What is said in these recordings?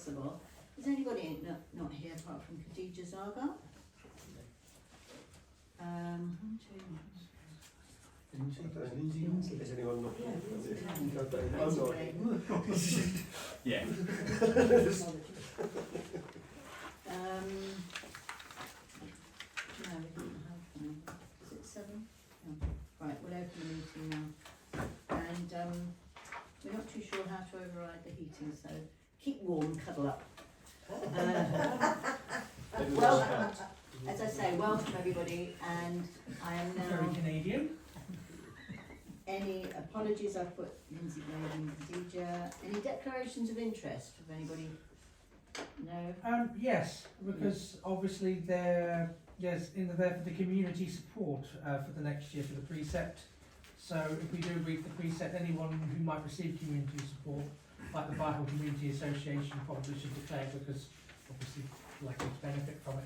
possible. Is anybody not here apart from Khadija Zaga? Is anyone not? Yeah. No, we don't have them. Is it 7? No. Right, we'll open the meeting now. And we're not too sure how to override the heating, so keep warm, cuddle up. Welcome, as I say, welcome everybody, and I am Very now. Canadian. Any apologies, I've put Lindsay, Wade and Khadija. Any declarations of interest of anybody? No? Yes, because obviously they're there for the community support for the next year for the precept. So if we do agree for the precept, anyone who might receive community support, like the Bar Hill Community Association, probably should declare, because obviously likely to benefit from it.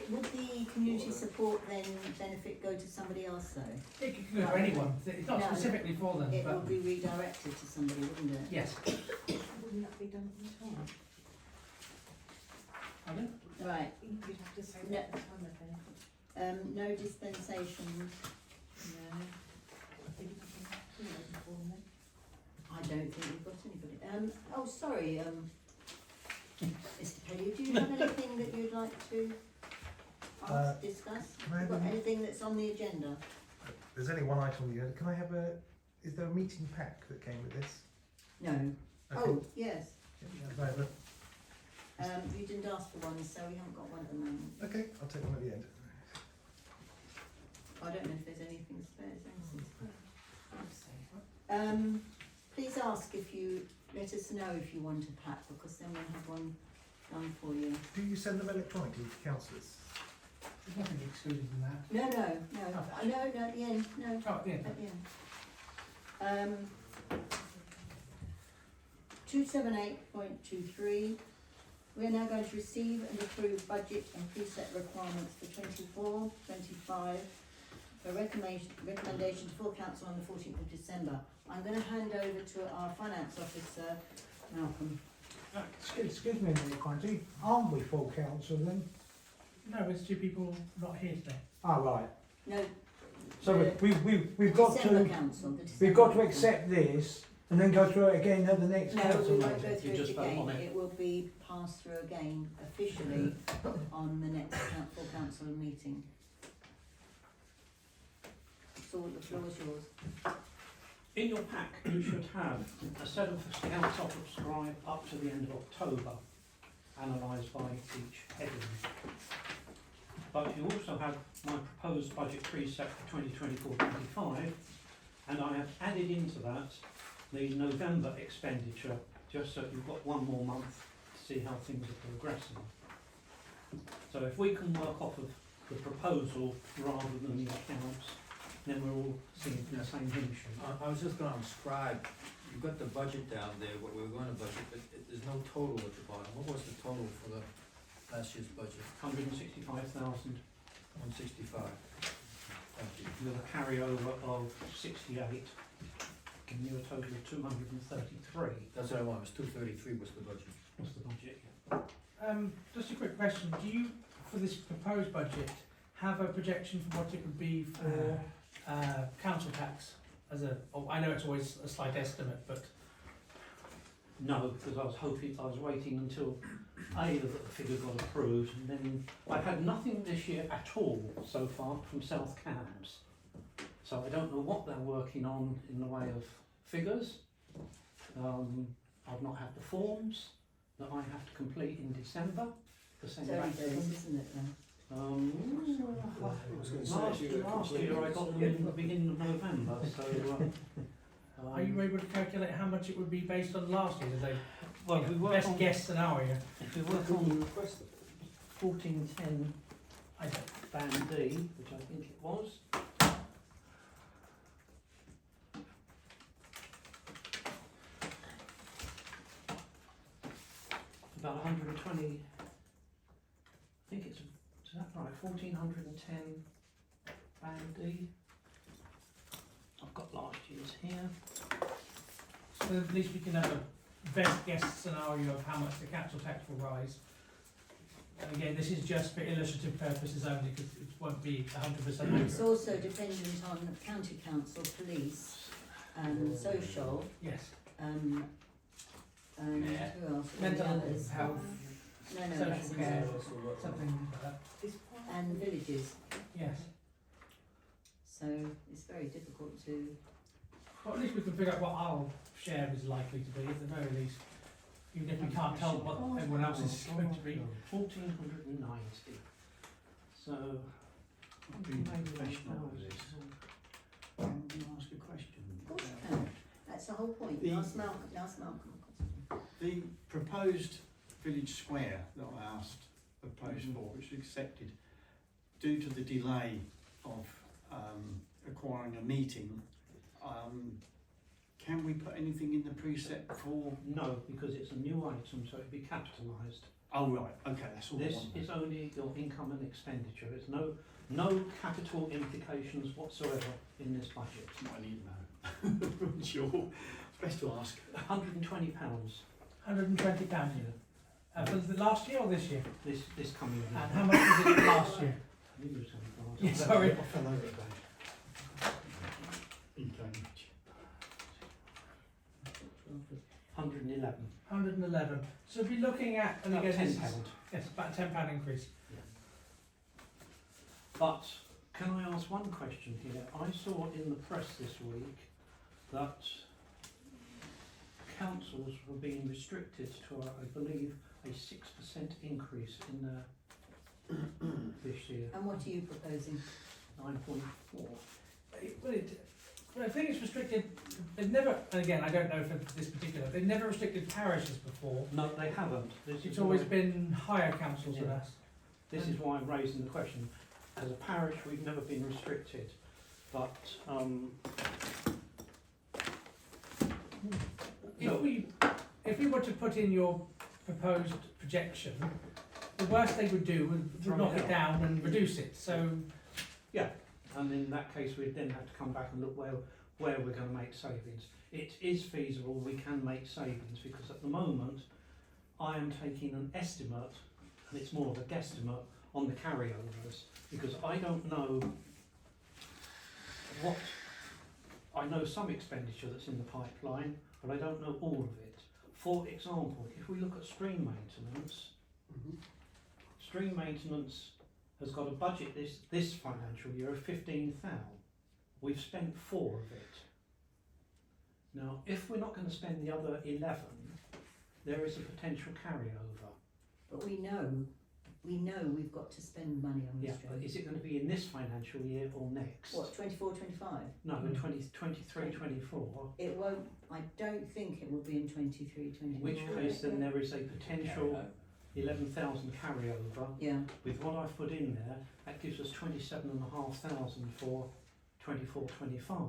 Would the community support then benefit go to somebody else though? It could go to anyone. It's not No, specifically for them. It but will be redirected to somebody, wouldn't it? yes. Wouldn't that be done at the time? Pardon? Right, You'd have to say No. that at the time, I think. no dispensation, no, Did you put in for them then? I don't think we've got anybody. Oh, sorry, Mr. Pellew, do you have anything that you'd like to discuss? can I have Got a- anything that's on the agenda? There's only one item on the agenda. Can I have is there a meeting pack that came with this? No. Okay. Oh, yes, Yeah, right, you didn't ask for one, so we haven't got one at the moment. okay, I'll take one at the end. I don't know if there's anything spare, is there anything spare? I'd say. Please ask let us know if you want a pack, because then we'll have one done for you. Do you send them electronically to councillors? There's nothing excluded in that. No, no, Oh. no, at the end, no, Oh, at the end. at the end. 278.23, we're now going to receive and approve budget and precept requirements for 24-25 for recommendation to full council on the 14th of December. I'm going to hand over to our finance officer, Malcolm. Excuse me a minute, Quinty. Aren't we full council then? No, there's two people not here today. Ah, right. No, So the we've got December to council, the December we've got to council. accept this and then go through it again at the next No, council we won't meeting. go through You it just vote again, on it. it will be passed through again officially on the next full council meeting. So the floor is yours. In your pack, you should have a set of accounts I've subscribed up to the end of October, analysed by each heading. But you also have my proposed budget precept for 2024-25, and I have added into that the November expenditure, just so you've got one more month to see how things are progressing. So if we can work off of the proposal rather than the accounts, then we're all singing from the same hymn sheet. I was just gonna inscribe, you've got the budget down there, what we're gonna budget, but there's no total at the bottom. What was the total for the last year's budget? 165,000 165. Thank you. with a carryover of 68, giving you a total of 233. That's what I want, it was 233 was the budget. What's the budget? Just a quick question. Do you, for this proposed budget, have a projection for what it would be for council tax? I know it's always a slight estimate, but No, because I was waiting until the figure got approved, and then I've had nothing this year at all so far from South Cambs. So I don't know what they're working on in the way of figures. I've not had the forms that I have to complete in December to send It's early back to days, them. isn't it then? Last year I got them in the beginning of November, so. are you able to calculate how much it would be based on last year? Well, if we work Best on, guess scenario. if we work on 1410 I don't. band D, which I think it was. About 120, I think it's, is that right, 1410 band D. I've got last year's here. So at least we can have best guess scenario of how much the council tax will rise. And again, this is just for illustrative purposes only, because it won't be 100% It's accurate. also dependent on county council, police, social, Yes, and Yeah. who else? All the mental others. health, No, that's social care, in something like that, This and villages. yes. So it's very difficult to. Well, at least we can figure out what our share is likely to be, at the very least. Even if we can't tell what everyone else is going to be. 1,490. So. I'd be professional with this. Can I ask a question? Of course you can. That's the whole point. The- Ask Malcolm a question. The proposed village square that I asked, proposed for, which was accepted, due to the delay of acquiring a meeting, can we put anything in the precept for? No, because it's a new item, so it'd be capitalised. Oh, right, okay, that's all I This wanted. is only your income and expenditure. There's no capital implications whatsoever in this budget. I need to know. Sure, it's best to ask. £120 £120 for the last year or this year? this coming year. And how much was it last year? I knew you were saying that. Yeah, sorry. I fell over it, In Cambridge. 111. 111. So we'll be looking at, and About again, £10. this is, yes, about a £10 increase. But can I ask one question here? I saw in the press this week that councils were being restricted to, I believe, a 6% increase in their this year, And what are you proposing? 9.4. Well, I think it's restricted, they've never, and again, I don't know for this particular, they've never restricted parishes before. No, they haven't. This It's is always why- been higher councils than Yeah. us. This is why I'm raising the question. As a parish, we've never been restricted, but If we were to put in your proposed projection, the worst they would do would Throw knock it it down and reduce it, so, and in that case, we'd then have to come back and look where we're going to make savings. It is feasible, we can make savings, because at the moment, I am taking an estimate, and it's more of a guesstimate, on the carryovers, because I don't know what, I know some expenditure that's in the pipeline, but I don't know all of it. For example, if we look at stream maintenance, stream maintenance has got a budget this financial year of 15,000. We've spent 4 of it. Now, if we're not going to spend the other 11, there is a potential carryover. But we know we've got to spend money on Yeah, this but road. is it going to be in this financial year or next? What, 24, 25? No, in 23, 24. It won't, I don't think it will be in 23, 24. In which case, then there is a potential 11,000 carryover. Yeah, With what I've put in there, that gives us 27,500 for 24, 25.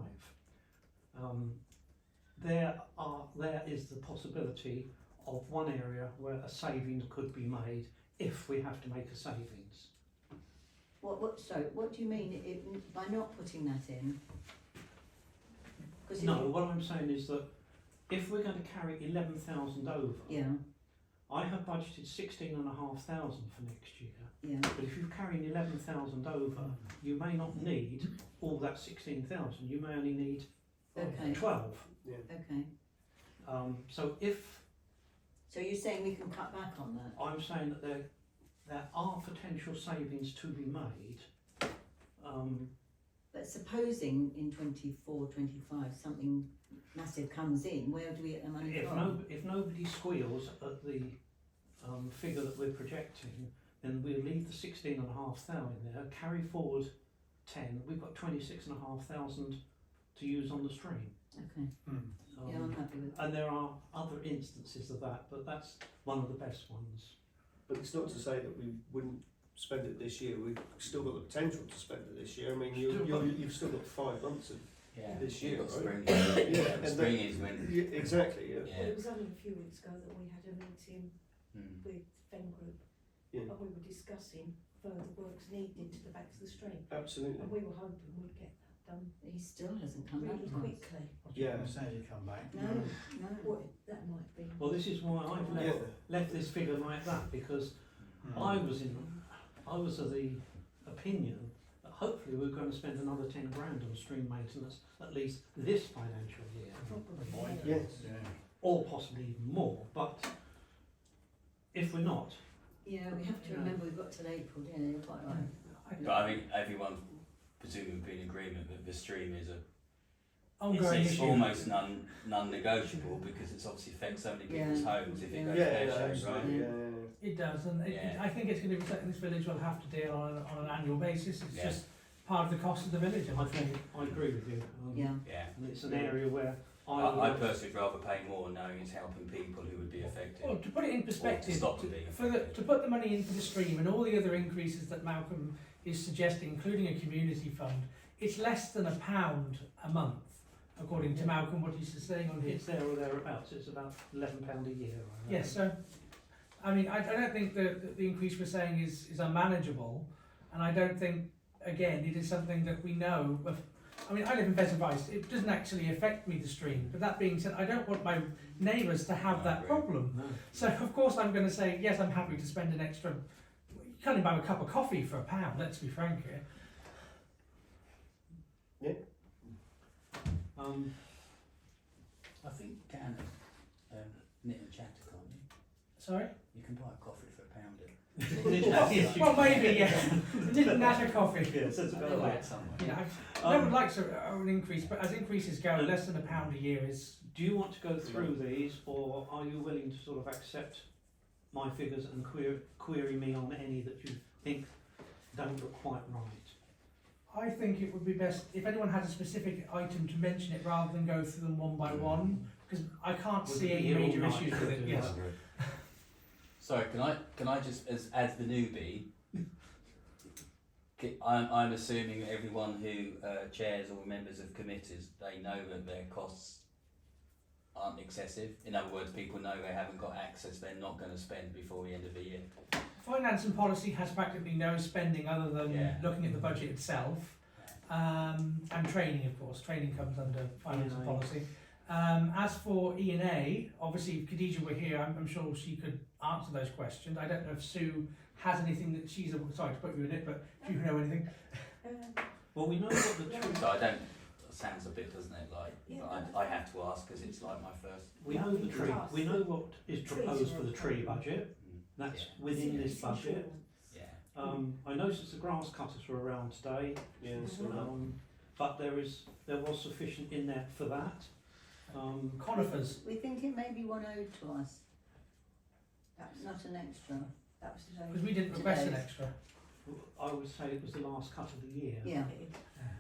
There is the possibility of one area where a savings could be made if we have to make a savings. what do you mean, by not putting that in? 'Cause if No, you- what I'm saying is that if we're going to carry 11,000 over, Yeah, I have budgeted 16,500 for next year. yeah, But if you're carrying 11,000 over, you may not need all that 16,000. You may only need okay, 12. okay. So So you're saying we can cut back on that? I'm saying that there are potential savings to be made. But supposing in 24, 25 something massive comes in, where do we get the money from? If nobody squeals at the figure that we're projecting, then we'll leave the 16,500 there, carry forward 10. We've got 26,500 to use on the stream. Okay, yeah, I'm happy with that. And there are other instances of that, but that's one of the best ones. But it's not to say that we wouldn't spend it this year. We've still got the potential to spend it this year. I mean, you've still got 5 months of Yeah. this year, We've got right? spring. Yeah, and Spring is when. exactly. Yeah. Well, it was only a few weeks ago that we had a meeting with Fen Group, Yeah. and we were discussing further works needed to the back of the stream, Absolutely. and we were hoping we'd get that done He still hasn't come back really to us. quickly. Yeah. Say you come back. No, no. Well, that might be Well, this is why I've left this figure like that, because I was of the opinion that hopefully we're going to spend another 10 grand on stream maintenance at least this financial year, Probably. Yes. Yeah. or possibly even more. But if we're not, Yeah, we have to Yeah. remember we've got till April, yeah, you're quite right. But I think everyone presumably would be in agreement that the stream is Ongoing it's issue. almost non-negotiable because it's obviously affects so many people's Yeah. homes if it Yeah. goes Yeah, pear-shaped, absolutely. right? Yeah. It does, and Yeah. I think it's going to be something this village will have to deal on an annual basis. It's Yeah. just part of the cost of the village, I'm I afraid. think I agree with you. Yeah, Yeah. And it's an area where I personally would rather pay more knowing it's helping people who would be affected. Well, to put it in Or to perspective, stop them being affected. to put the money in for the stream and all the other increases that Malcolm is suggesting, including a community fund, it's less than £1 a month, according to Malcolm, what he's saying on his. It's there or thereabouts. It's about £11 a year. I Yes, so, I mean, I don't think the increase we're saying is unmanageable, and I don't think, again, it is something that we know of. I mean, I live in Pheasant Vice, it doesn't actually affect me, the stream, but that being said, I don't want my neighbours to have I that agree. problem. No. So of course I'm going to say, yes, I'm happy to spend an extra, you can't even buy a cup of coffee for £1, let's be frank here. I think you can knit and chatter, can't you? Sorry? You can buy a coffee for £1. Yes, you Well, can. maybe, yeah. Didn't matter coffee. Yes, that's I about know right. it somewhere. You know, I would like an increase, but as increases go, less than £1 a year is. Do you want to go through these, or are you willing to sort of accept my figures and query me on any that you think don't look quite right? I think it would be best if anyone had a specific item to mention it rather than go through them one by one, because I can't We'll see be any here all major night issues with it. doing Yes. that. Sorry, can I just as the newbie? I'm assuming that everyone who chairs or members of committees, they know that their costs aren't excessive. In other words, people know they haven't got access they're not going to spend before the end of the year. Finance and policy has practically no spending other than Yeah. looking at the budget itself, and training, of course. Training comes under finance and E&A. policy. As for E&A, obviously if Khadija were here, I'm sure she could answer those questions. I don't know if Sue has anything that she's, sorry to put you in it, but if you know anything. Well, we know what the true, So I don't. Sounds a bit, doesn't it? Like, Yeah, but I have to ask because it's like my first. we know the tree. We know what is proposed for the tree budget. That's Yeah. within this budget. Yeah. I noticed the grass cutters were around today, Yeah, so but there was sufficient in there for that. Conifers. we think it may be one owed to us, not an extra. That was today. Because we didn't request an Today's. extra. I would say it was the last cut of the year. Yeah,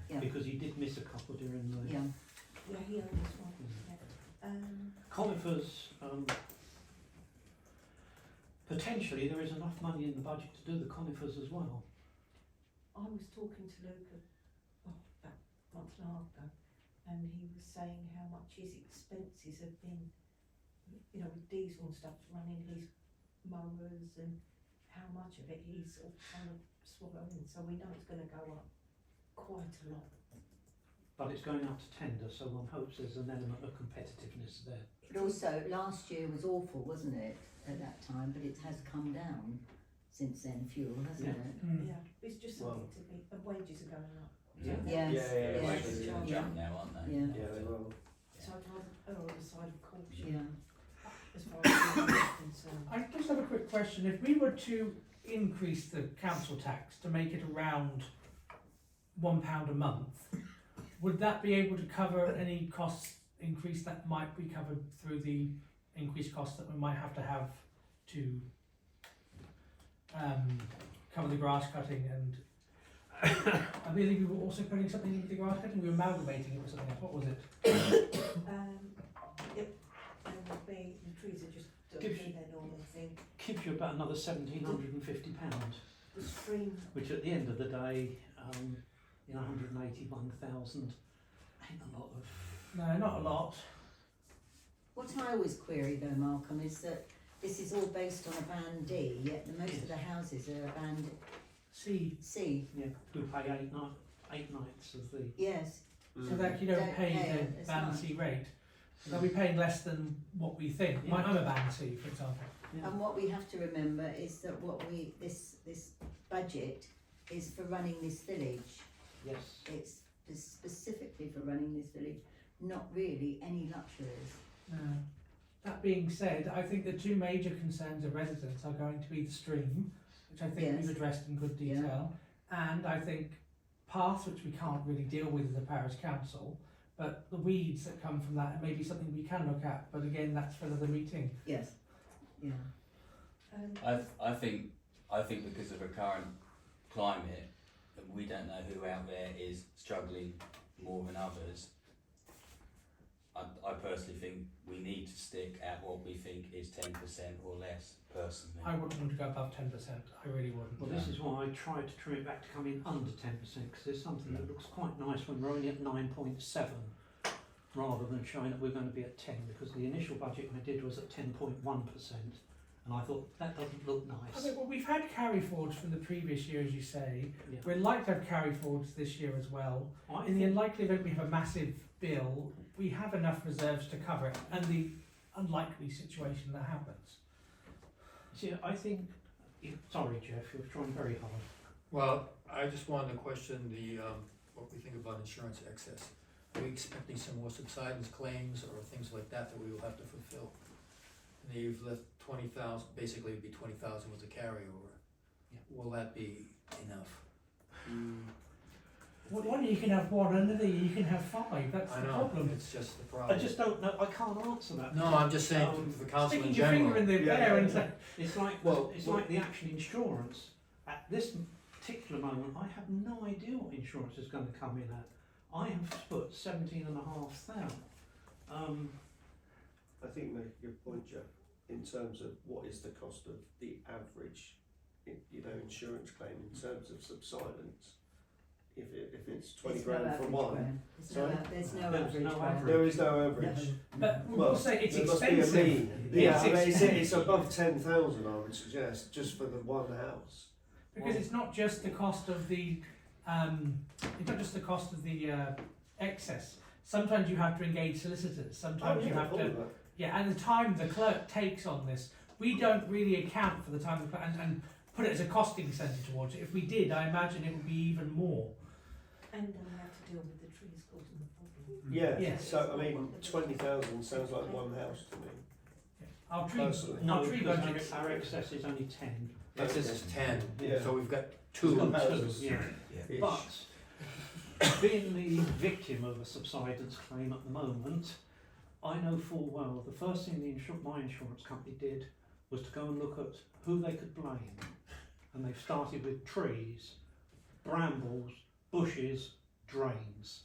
yeah. Because he did miss a couple during the. yeah. Yeah, he owed us one. Yeah. Conifers, potentially there is enough money in the budget to do the conifers as well. I was talking to Luke about a month and a half ago, and he was saying how much his expenses have been, you know, with diesel and stuff running his mowers, and how much of it he's sort of trying to swallow in. So we know it's going to go up quite a lot. But it's going out to tender, so one hopes there's an element of competitiveness there. But also, last year was awful, wasn't it, at that time, but it has come down since then, fuel, hasn't Yeah. it? Yeah, it's just something to be. And wages are going up. Yeah. Yes, Yeah, yes, Wages are gonna yeah. jump now, aren't they? Yeah. yeah, they will. So I'd rather err on the side of caution Yeah. as far as fuel is concerned. I just have a quick question. If we were to increase the council tax to make it around £1 a month, would that be able to cover any costs increase that might be covered through the increased costs that we might have to cover the grass cutting? And I believe we were also putting something into the grass cutting. We were amalgamating it with something else. What was it? Yep, and the trees are just Gives doing their normal thing. Gives you about another £1,750, The stream, which at the end of the day, 181,000 ain't a lot of. No, not a lot. What I always query though, Malcolm, is that this is all based on a band D, yet the most of the houses are a band See, C. Yeah, who pay eight nights of the. Yes, so that you don't Don't pay pay the as band much. C rate. They'll be paying less than what we think. Yeah. I'm a band C, for example. Yeah. And what we have to remember is that this budget is for running this village. Yes. It's specifically for running this village, not really any luxuries. That being said, I think the two major concerns of residents are going to be the stream, which I think Yes. we've addressed in good detail, and I think paths, which we can't really deal with as a parish council, but the weeds that come from that may be something we can look at, but again, that's for another meeting. Yes. Yeah. I think because of the current climate, and we don't know who out there is struggling more than others. I personally think we need to stick at what we think is 10% or less, personally. I wouldn't want to go above 10%, I really wouldn't. Well, this is why I tried to trim it back to come in under 10%, because there's something that looks quite nice when we're only at 9.7, rather than showing that we're going to be at 10, because the initial budget I did was at 10.1%, and I thought that doesn't look I nice. think, well, we've had carry forwards from the previous year, as you say. Yeah. We'd like to have carry forwards this year as well. I In the think- unlikely event we have a massive bill, we have enough reserves to cover it, and the unlikely situation that happens. See, I think. Sorry, Jeff, you're trying very hard. Well, I just wanted to question the, what we think about insurance excess. Are we expecting some more subsidence claims or things like that that we will have to fulfill? And you've left 20,000, basically it'd be 20,000 was a carryover. Yeah. Will that be enough? One year you can have one, another year you can have five. That's I the know, problem. it's just the I problem. just don't know. I can't answer that. No, I'm just saying Um, for the council Sticking in your finger general. in the Yeah, air yeah, and yeah. saying, It's like Well, it's well- like the actual insurance. At this particular moment, I have no idea what insurance is going to come in at. I have put 17,500. I think you make a good point, Jeff, in terms of what is the cost of the average, insurance claim in terms of subsidence. If it's 20 There's no grand for average, one, Graham. Sorry? There's no There's average. no Graham. average. there is no average. No. but we'll Well, say it's there must be a expensive. mean. Yeah, Yeah, it's I mean, expensive. it's above 10,000, I would suggest, just for the one house. Because it's not just the cost of the, excess. Sometimes you have to engage solicitors. Sometimes you have to. Yeah, and the time the clerk takes on this, we don't really account for the time the clerk and put it as a costing centre towards it. If we did, I imagine it would be even more. And then we have to deal with the trees causing the problem. Yeah, Yes. so I mean, 20,000 sounds like one house to me. Our tree, Personally. No, tree because budget's our excess is only 10. Excess is 10, Yeah. so we've got It's two got houses. two, yeah. Ish. But being the victim of a subsidence claim at the moment, I know full well the first thing my insurance company did was to go and look at who they could blame, and they've started with trees, brambles, bushes, drains.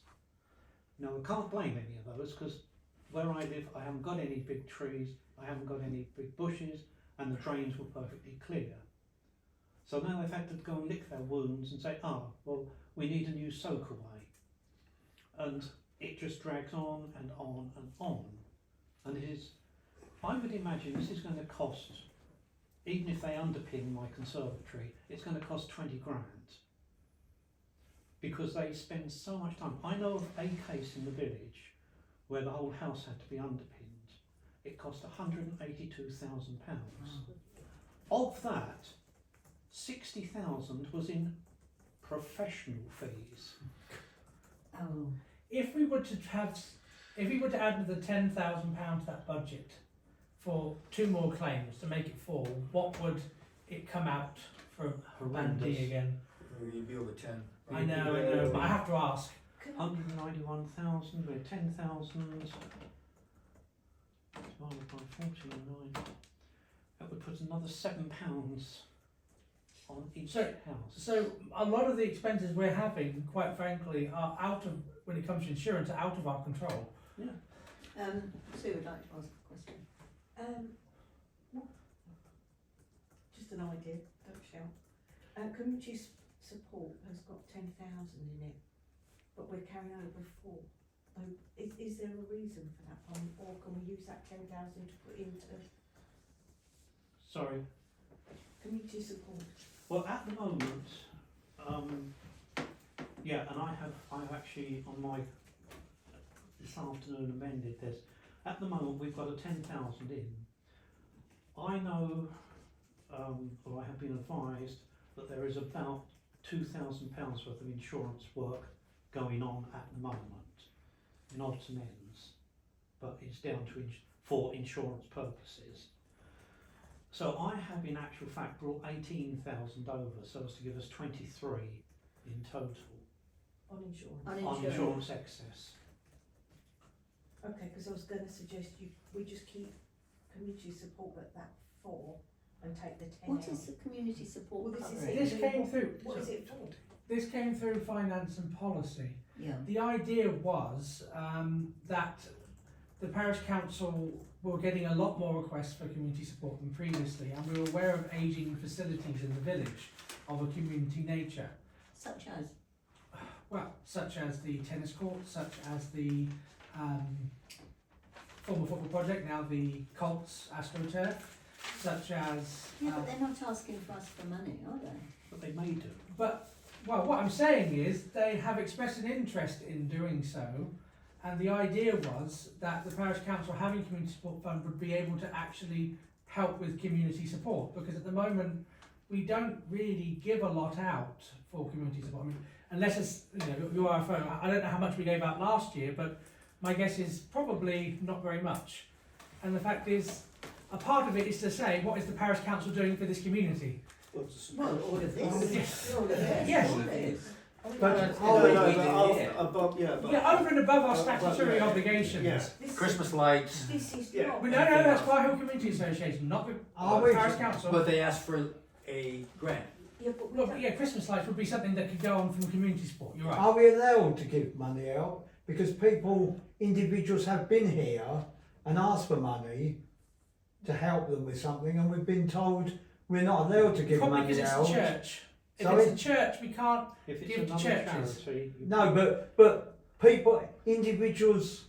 Now I can't blame any of those because where I live I haven't got any big trees, I haven't got any big bushes, and the drains were perfectly clear. So now they've had to go and lick their wounds and say, well, we need a new soak away. And it just drags on and on and on. And it is, I would imagine this is going to cost, even if they underpin my conservatory, it's going to cost 20 grand. Because they spend so much time. I know of a case in the village where the whole house had to be underpinned. It cost £182,000. Of that, 60,000 was in professional fees. Oh, if we were to add another £10,000 to that budget for two more claims to make it full, what would it come out for Band D Horrendous. again? You'd be over 10. I know, but I have to ask. Can I, 191,000, we're 10,000 divided by 49. That would put another £7 on each So- house. So a lot of the expenses we're having, quite frankly, are out of, when it comes to insurance, are out of our control. Yeah. Sue would like to ask a question. what- just an idea, don't shout. Community support has got 10,000 in it, but we're carrying over 4. Is there a reason for that one, or can we use that 10,000 to put into Sorry. community support? Well, at the moment, yeah, and I've actually on my this afternoon amended this. at the moment we've got a 10,000 in. I know, or I have been advised that there is about £2,000 worth of insurance work going on at the moment in odds and ends, but it's down to for insurance purposes. So I have in actual fact brought 18,000 over so as to give us 23 in total On insurance. on insurance excess. Okay, because I was going to suggest we just keep community support at that 4 and take the 10 What out. is the community support Well, this is covering? it. This came through. What is it for? This came through finance and policy. Yeah. The idea was that the parish council were getting a lot more requests for community support than previously, and we were aware of ageing facilities in the village of a community nature. Such as? Well, such as the tennis court, such as the former football project, now the Colts AstroTurf, such as... Yeah, but they're not asking for us for money, are they? But they may do. But, well, what I'm saying is they have expressed an interest in doing so, and the idea was that the parish council having community support fund would be able to actually help with community support, because at the moment we don't really give a lot out for community support. I mean, unless it's, your RFO, I don't know how much we gave out last year, but my guess is probably not very much. And the fact is, a part of it is to say, what is the parish council doing for this community? Well, to support Well, all of this. Yes. All of it. Yes. All of this. But No, no, we but do, yeah. above, yeah, but Yeah, over and above our well, statutory yeah. obligations. Yeah. This, Christmas lights, this is Yeah. not. But no, that's Bar Hill Community Association, not the Are we- parish council. but they asked for a grant. Yeah, but we Well, don't. yeah, Christmas lights would be something that could go on from community support. You're right. Are we allowed to give money out? Because individuals have been here and asked for money to help them with something, and we've been told we're not allowed to give Probably money because it's out. a church. If Sorry? it's a church, we can't. If it's Give to another churches. charity, you No, but individuals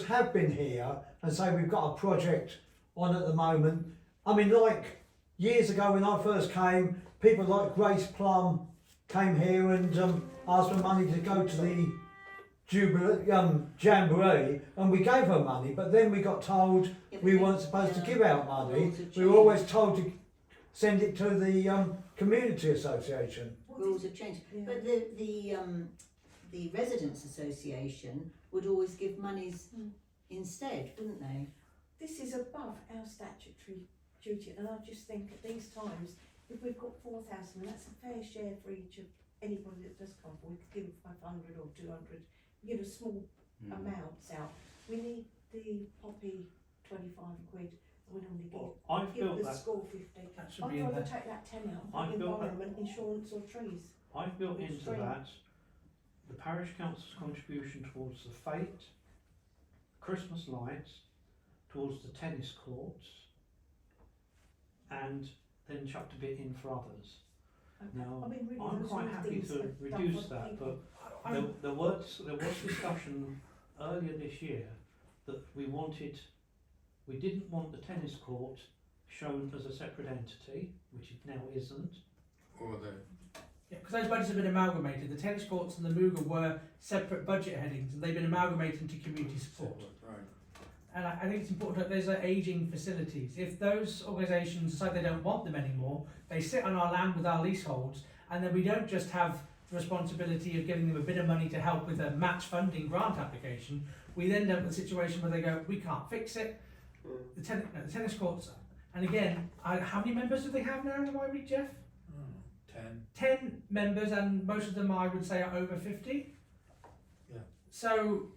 have been here and say we've got a project on at the moment. I mean, like years ago when I first came, people like Grace Plum came here and asked for money to go to the Jamboree, and we gave her money, but then we got told Yeah, but we then, weren't supposed to give out money. rules have We were changed. always told to send it to the community association. Rules have changed. Yeah. But the residents' association would always give monies instead, wouldn't they? This is above our statutory duty, and I just think at these times, if we've got 4,000, that's a fair share for each of anybody that does come forward. We could give 500 or 200, small amounts out. We need the poppy 25 quid. We normally give. Well, I've Give built the that. school 50. That should I'd be in rather there. take that 10 out I've for built that. environment, insurance or trees. I've built Or into stream. that the parish council's contribution towards the fete, Christmas lights, towards the tennis courts, and then chucked a bit in for others. Now, I mean, really, I'm those quite are the happy things to that are done reduce for that, people. but there was discussion earlier this year that we didn't want the tennis court shown as a separate entity, which it now isn't. Or the Yeah, because those budgets have been amalgamated. The tennis courts and the Mooga were separate budget headings, and they've been amalgamated into community support. Right. And I think it's important that there's ageing facilities. If those organisations decide they don't want them anymore, they sit on our land with our leaseholds, and then we don't just have the responsibility of giving them a bit of money to help with a match funding grant application. We then end up with a situation where they go, we can't fix it. The tennis courts, and again, how many members do they have now? Am I right, Jeff? 10. 10 members, and most of them I would say are over 50. Yeah. So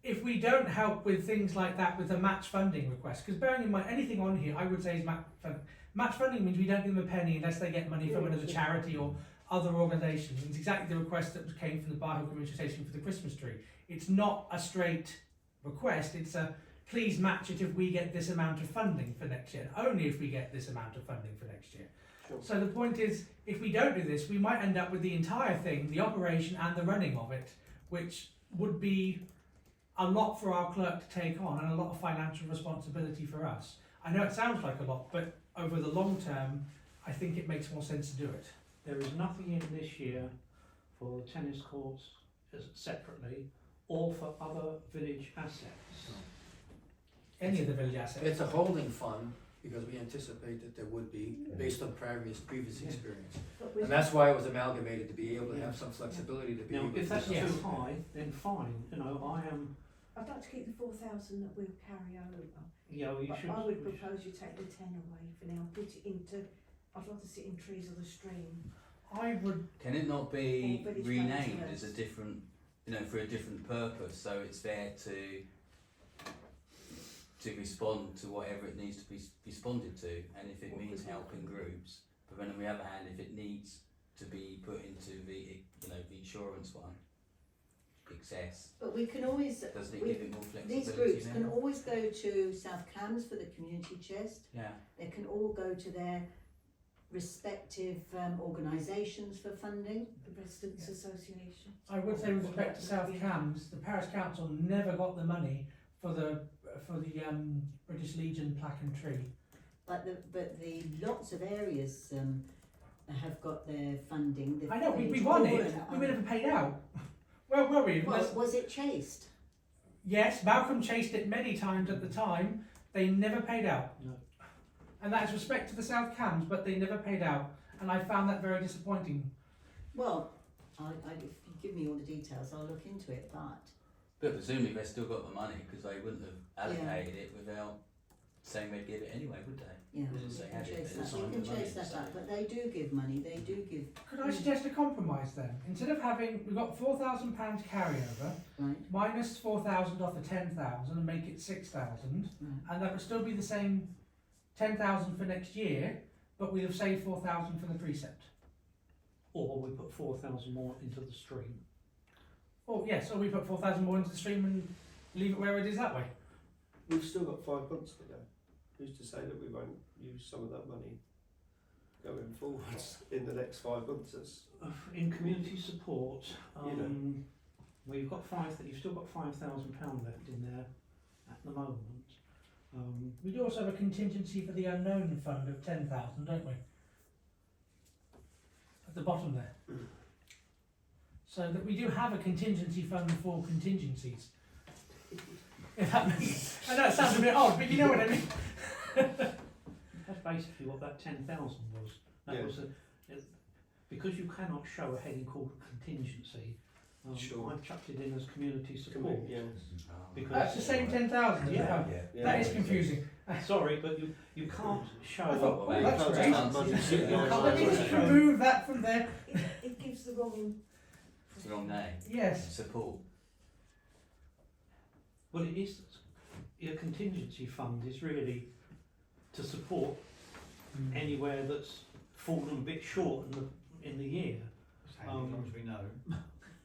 if we don't help with things like that with the match funding request, because bearing in mind anything on here I would say is match funding means we don't give them a penny unless they get money from another charity or other organisation. It's exactly the request that came from the Bar Hill Community Association for the Christmas tree. It's not a straight request, it's a please match it if we get this amount of funding for next year, only if we get this amount of funding for next year. Sure. So the point is, if we don't do this, we might end up with the entire thing, the operation and the running of it, which would be a lot for our clerk to take on and a lot of financial responsibility for us. I know it sounds like a lot, but over the long term, I think it makes more sense to do it. There is nothing in this year for tennis courts separately or for other village assets. Any of the village assets. It's a holding fund, because we anticipate that there would be, based on previous Yeah. experience. But with And that's why it was amalgamated, to be able to have some flexibility to be Now, able to. if that's do Yes. too something. high, then fine, you know, I am, I'd like to keep the 4,000 that we'll carry over. you know, you But should. I would we should- propose you take the 10 away for now, put it into, I'd rather sit in trees or the stream. I would, Can it not be Or village renamed maintenance. as a different, for a different purpose, so it's there to respond to whatever it needs to be responded to, and if it What means could we helping do? groups, but then on the other hand, if it needs to be put into the, the insurance one, excess, But we can always, doesn't it we- give it more these flexibility groups can now? always go to South Cams for the community chest. Yeah, They can all go to their respective organisations for funding. The Residents Association. I would say with respect to South Cams, the parish council never got the money for the British Legion plaque and tree. But the lots of areas have got their funding. The I know, we village won hall it, and, we were never paid out. Where were we? was it chased? Yes, Malcolm chased it many times at the time, they never paid out. No. And that's respect to the South Cams, but they never paid out, and I found that very disappointing. Well, if you give me all the details, I'll look into it, but but presumably they've still got the money, because they wouldn't have allocated it without saying they'd give it anyway, would they? yeah, Because we they can had it, chase they that, assigned we can the money, chase that so- up, but they do give money, they do give, Could I suggest a compromise then? Instead of having, we've got £4,000 carryover, right, minus 4,000 off the 10,000 and make it 6,000, right. and that would still be the same 10,000 for next year, but we'll have saved 4,000 for the precept. Or we put 4,000 more into the stream. Oh yes, or we put 4,000 more into the stream and leave it where it is that way. We've still got 5 months to go. Who's to say that we won't use some of that money going forwards in the next 5 months? In community support, You know. we've got you've still got £5,000 left in there at the moment. We do also have a contingency for the unknown fund of 10,000, don't we? At the bottom there. So that we do have a contingency fund for contingencies. If that makes, I know it sounds a bit odd, but you know what I mean. That's basically what that 10,000 was. That Yeah. was because you cannot show a heading called contingency. Sure. I've chucked it in as community support. Yes. Because That's the same 10,000, isn't Yeah. it? Yeah. That is confusing. Sorry, but you can't show. I thought, Well, that's you great. can't Money just- sitting you on can't Let me the just side. remove that from there. It gives the wrong. It's the wrong name. Yes. Support. Well, it is. Your contingency fund is really to support anywhere that's fallen a bit short in the year. As long as we know.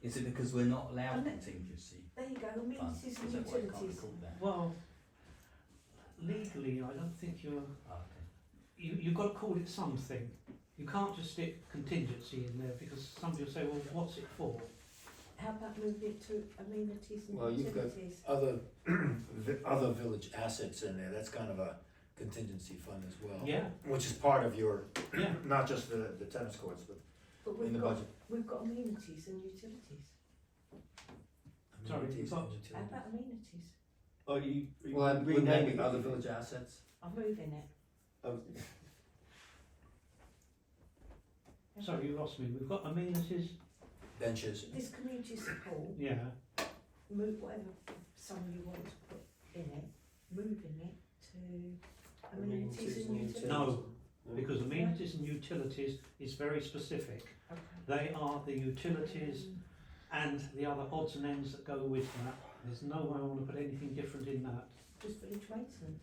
Is it because we're not allowed And contingency There you go, funds? amenities and Is that why it can't be utilities. called that? Well, legally, I don't think you're. Oh, okay. You've got to call it something. You can't just stick contingency in there because somebody will say, well, what's it for? How about moving it to amenities and Well, you've got- utilities? Other village assets in there, that's kind of a contingency fund as well. Yeah, Which is part of your, yeah. not just the tennis courts, but But in the budget. we've got amenities and utilities. Sorry, amenities but- and How utilities. about amenities? Are you Well, I'm renaming renaming it? other village assets. I'm moving it. Um, Sorry, you lost me. We've got amenities. Benches. This community support, Yeah. move whatever sum you want to put in it, moving it to amenities and utilities. No, because amenities and utilities is very specific. Okay. They are the utilities and the other odds and ends that go with that. There's no way I want to put anything different in that. Just village maintenance.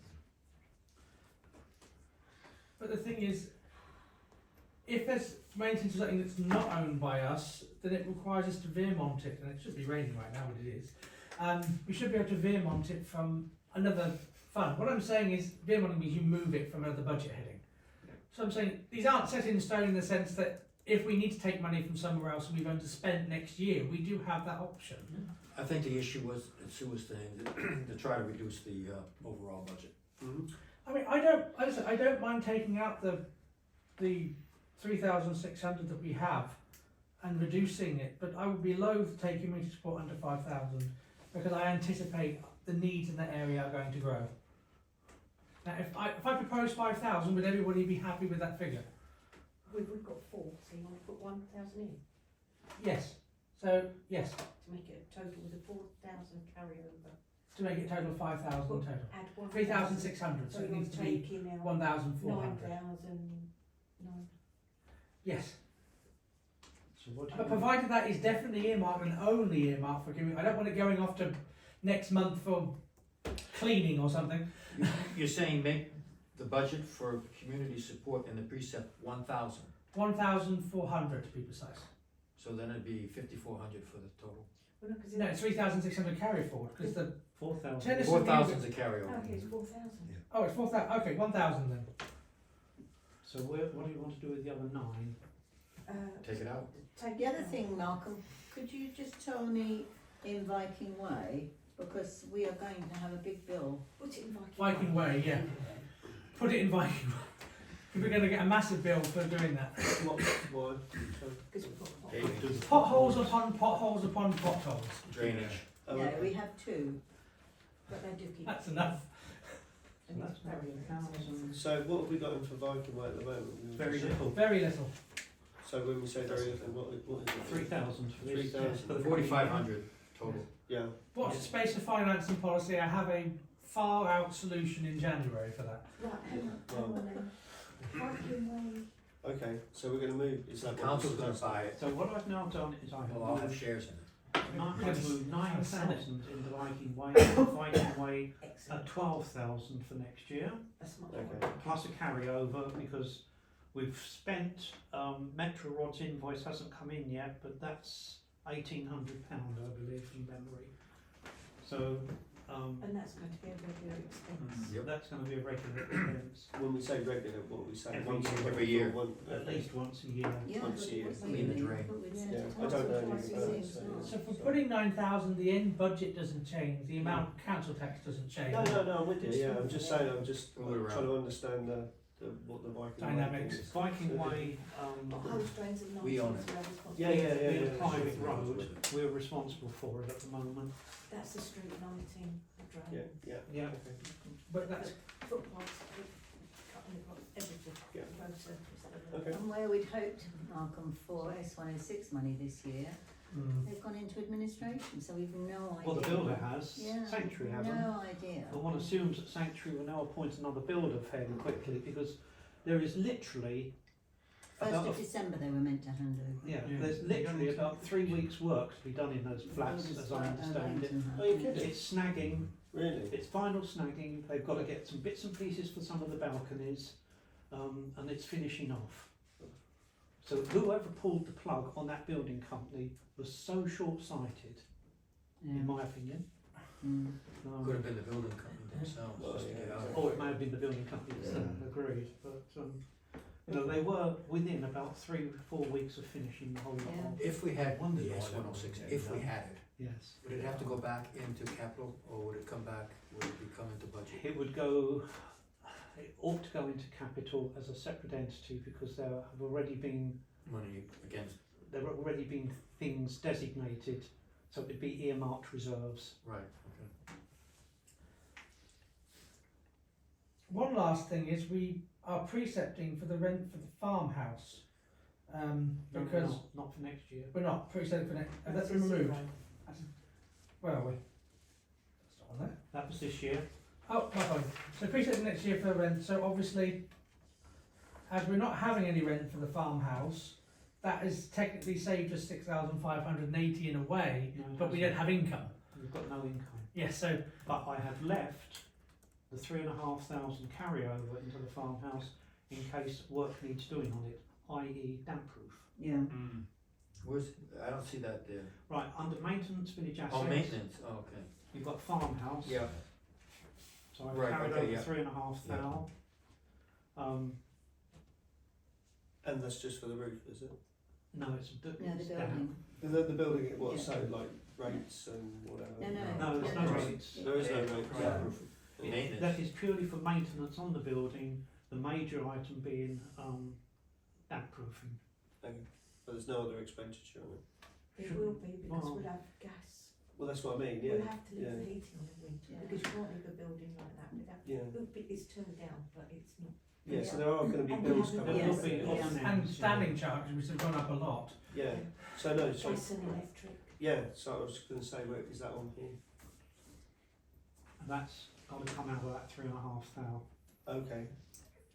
But the thing is, if there's maintenance of something that's not owned by us, then it requires us to Vermont it, and it should be raining right now, but it is. We should be able to Vermont it from another fund. What I'm saying is, Vermonting means you move it from another budget heading. So I'm saying, these aren't set in stone in the sense that if we need to take money from somewhere else and we're going to spend next year, we do have that option. I think the issue was, as Sue was saying, to try to reduce the overall budget. Mhm. I mean, I don't mind taking out the 3,600 that we have and reducing it, but I would be loath taking me to support under 5,000 because I anticipate the needs in that area are going to grow. Now, if I propose 5,000, would everybody be happy with that figure? We've got 4, so you want to put 1,000 in Yes. So, yes, to make it a total with a 4,000 carryover. to make it a total of 5,000 total. Add 1,000. 3,600, so it needs to be taking out 1,400. 9,009. Yes. So what do But you provided that is definitely earmarked and only earmarked for community, I don't want it going off to next month for cleaning or something. You're saying make the budget for community support in the precept 1,000, 1,400 to be precise. so then it'd be 5,400 for the total. Well, no, 'cause No, it- it's 3,600 carry forward because the 4,000? Tennis- 4,000's a Oh, carryover. here's 4,000. oh, it's 4,000. Okay, 1,000 then. So what do you want to do with the other 9? Take it out. Take The it other out. thing, Malcolm, could you just tell me in Viking Way, because we are going to have a big bill. Put it in Viking. Viking Way, yeah. Put it in Viking Way. We're going to get a massive bill for doing that. What, why? Because we've got Drainage. Potholes upon potholes upon potholes. Drainage. Oh, No, okay. we have 2. but they do keep. That's enough. And That's it's very expensive. 1,000. So what have we got in for Viking Way at the moment? Very little. Very little. So when we say very little, what is it? 3,000 for this. 3,000. For the 4,500 total. Yeah. What's the space of finance and policy? I have a far out solution in January for that. Right, hang on then. Viking Way. Okay, so we're going to move. Is The that council's what gonna we're buy it, So what I've now done is I have well, I'll have moved shares in it. Yes. 9,000 into Viking Way, Viking Way Excellent. at 12,000 for next year, That's much Okay. more. plus a carryover because we've spent, Metro Rod's invoice hasn't come in yet, but that's £1,800 I believe from memory. So, And that's going to be a regular expense. Yep. that's going to be a regular expense, When we say regular, what are we saying? Every Once a year. month Every year. or one, at least once a year. Yeah, Once a year. what In the drain. Yeah, I don't know anything about it. So for putting 9,000, the end budget doesn't change, the amount of council tax doesn't change. No, I'm with you. Yeah, I'm just saying. I'm just All around. trying to understand what the Viking Dynamics. Way is. Viking Way, Potholes, drains and We own nonsense are our responsibility. Yeah. being a private road, we're responsible for it at the moment. That's the street lighting, the drain. Yeah. Yeah. Okay. But that's, Footpaths, cutting across everything. Yeah. Road surface. Okay. And where we'd hoped, Malcolm, for S106 money this year, they've gone into administration, so we've no idea. Well, the builder has, Yeah, Sanctuary hasn't. no idea. But one assumes that Sanctuary will now appoint another builder fairly quickly because there is literally, 1st about of December they were meant to hand over. yeah, there's literally about 3 weeks' work to be done in those flats, as I understand it. Are you kidding? It's snagging, Really? it's final snagging. They've got to get some bits and pieces for some of the balconies, and it's finishing off. So whoever pulled the plug on that building company was so short-sighted, in my opinion. Mm. Could have been the building company themselves, Well, just to get yeah, out. exactly. Or it may have been the building company itself, agreed, but, you know, they were within about 3 or 4 weeks of finishing the whole Yeah. lot. If we had Wonder the why they S106, wouldn't if do we that. had it, Yes. would it have to go back into capital, or would it come back, would it be come into budget? It would go, it ought to go into capital as a separate entity because there have already been, Money against, there have already been things designated, so it'd be earmarked reserves. right, okay. one last thing is we are precepting for the rent for the farmhouse. No, Because not for next year. we're not precepting for next, has that That's been a removed? zero. Where are we? That's not on there. That was this year. Oh, my phone. So precepting next year for the rent, so obviously, as we're not having any rent for the farmhouse, that has technically saved us 6,580 in a way, No, it but we don't have income. We've got no income. Yes, so But I have left the 3,500 carryover into the farmhouse in case work needs doing on it, i.e. damp proof. Yeah. Where's, I don't see that there. Right, under maintenance village assets. Oh, maintenance, oh, okay. You've got farmhouse. Yeah, So I've Right, carried okay, over yeah. 3,500. And that's just for the roof, is it? No, it's No, the it's damp. building. The building, what, Yeah. so like rates and whatever? No, No, there's no no. rates. There is no rates. Yeah. Yeah. Maintenance. That is purely for maintenance on the building, the major item being damp proofing. Okay. But there's no other expenditure on it. It will be because Well- we'll have gas Well, that's what I mean, We'll yeah, have to leave the heating on in winter, Yeah. because you can't leave a building like that without, yeah. it's turned down, but it's not. Yeah, so there are gonna be And bills we coming There have- up. will be Yes. on And standing charges, which have gone up a lot. Yeah, so no, so, Gas and electric. yeah, so I was gonna say, where is that on here? And that's got to come out of that 3,500. Okay.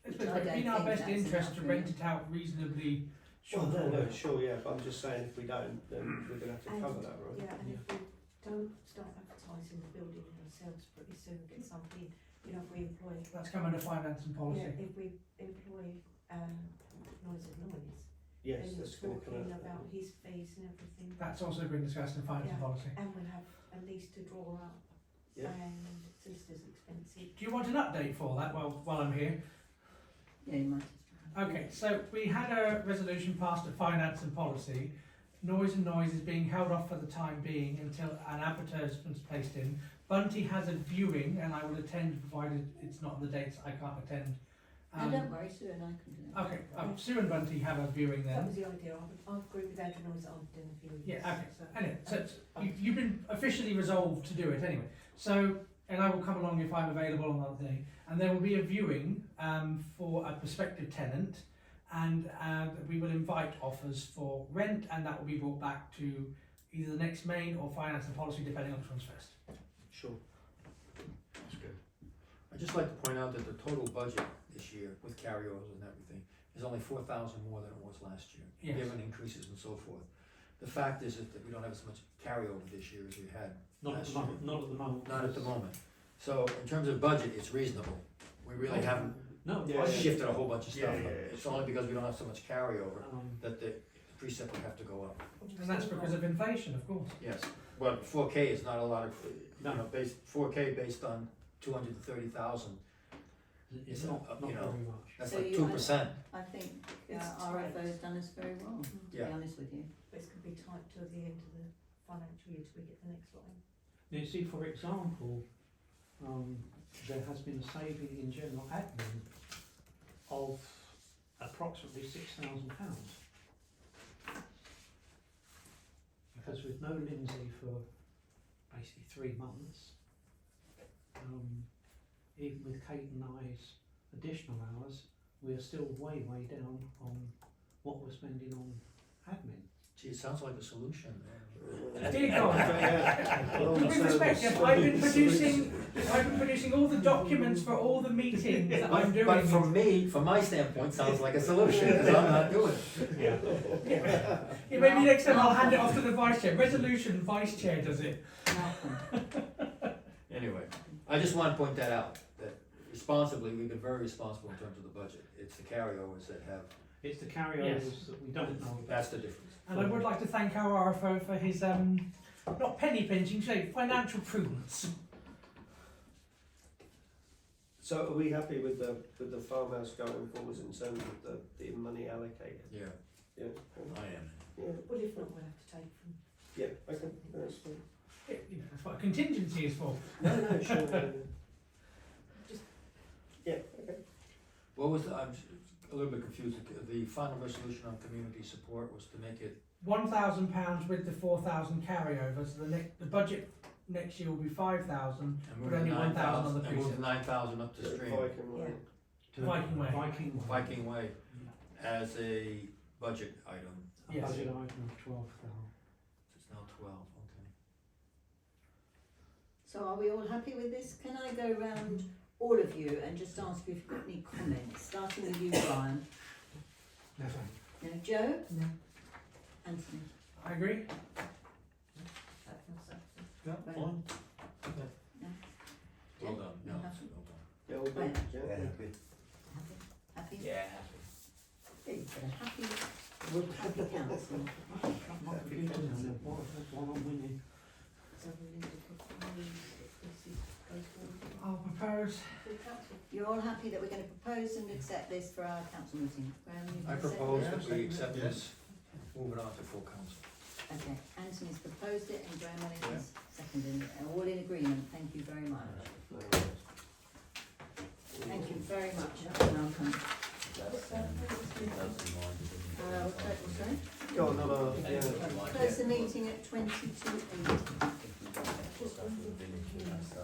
It's I don't in our think best that's interest to enough, rent it out reasonably Well, short no, order. no, sure, yeah, but I'm just saying if we don't, then we're gonna have to cover that, right? Yeah, and if we don't start advertising the building ourselves pretty soon, get something, you know, if we employ. That's come under finance and policy. Yeah, if we employ, noise of noise, Yes, then that's it's gonna come talking out. about his fees and everything. That's also been discussed in finance and Yeah. policy. And we'll have a lease to draw up, Yeah. and solicitors expensive. Do you want an update for that while I'm here? Yeah, you might. Okay, so we had a resolution passed at finance and policy. Noise and noise is being held off for the time being until an advertisement's placed in. Bunty has a viewing and I will attend provided it's not the dates I can't attend. No, don't worry, Sue and I can do it. Okay, Sue and Bunty have a viewing That then. was the idea, I agree with Andrew Noise, I'm doing a few. Yeah, okay. Anyway, so you've been officially resolved to do it anyway. So, and I will come along if I'm available on that day. And there will be a viewing for a prospective tenant, and we will invite offers for rent, and that will be brought back to either the next main or finance and policy, depending on which one's first. Sure. That's good. I'd just like to point out that the total budget this year, with carryovers and everything, is only 4,000 more than it was last year, Yes. given increases and so forth. The fact is that we don't have as much carryover this year as we had Not at last the year. moment. Not at the moment. Not at the moment. So in terms of budget, it's reasonable. We really haven't No, Yeah, I yeah. shifted a whole bunch of stuff. Yeah, yeah, yeah. It's only because we don't have so much carryover Um, that the precept would have to go up. And that's because of inflation, of course. Yes, well, 4K is not a lot of, No. you know, 4K based on 230,000, it's Is it, not you know, very much. that's So like you- 2%. I think It's RFO has done us very well, to be Yeah. honest with you. But it's gonna be tight till the end of the financial year till we get the next line. You see, for example, there has been a saving in general admin of approximately £6,000. Because with no Lindsay for basically 3 months, even with Kate and I's additional hours, we are still way down on what we're spending on admin. Gee, it sounds like a solution. Dear God. Well, To be so- respectful, I've been producing all the documents for all the meetings that I'm doing. But from me, from my standpoint, sounds like a solution, because I'm not doing it. Yeah, maybe next time I'll hand it off to the vice chair. Resolution, vice chair does it. Malcolm, Anyway, I just want to point that out, that responsibly, we've been very responsible in terms of the budget. It's the carryovers that have, It's the carryovers that we don't know about. that's the difference. And I would like to thank our RFO for his, not penny pinching, say financial prudence. So are we happy with the farmhouse going forwards in terms of the money allocated? Yeah, Yeah. I am. Yeah. Well, if not, we'll have to take from. Yeah. Okay. No, that's fine. You know, that's what a contingency is for. No, sure. Yeah. Okay. What was the, I'm a little bit confused, the final resolution on community support was to make it, £1,000 with the 4,000 carryover, so the budget next year will be 5,000, and But move only the 1,000 on the 9,000, and move precept. the 9,000 up the So stream, Viking Way. To Viking Way. Viking Way. Viking Way, as a budget item. A Yes. budget item of 12,000. It's now 12, okay. so are we all happy with this? Can I go round all of you and just ask you if you've got any comments, starting with you, Brian? Never. No, Joe? No. Anthony? I agree. Yeah, Right. fine. No? Well done, yeah, You well happy? done. Yeah. All good. Yeah. Yeah. Happy? Happy? Yeah, happy. There you go. Happy council. Happy council. One on winning. So we need to propose that this is goes forward I'll propose. to the council. You're all happy that we're going to propose and accept this for our council meeting? Graham, you I accept propose it? that we accept this, move it on to full council. Okay, Anthony's proposed it and Graham Wellington's seconded it. All in agreement, thank you very much. No worries. Thank you very much, Malcolm. Sorry? Go on, no, yeah. Close the meeting at 22:08. for the village with that stuff.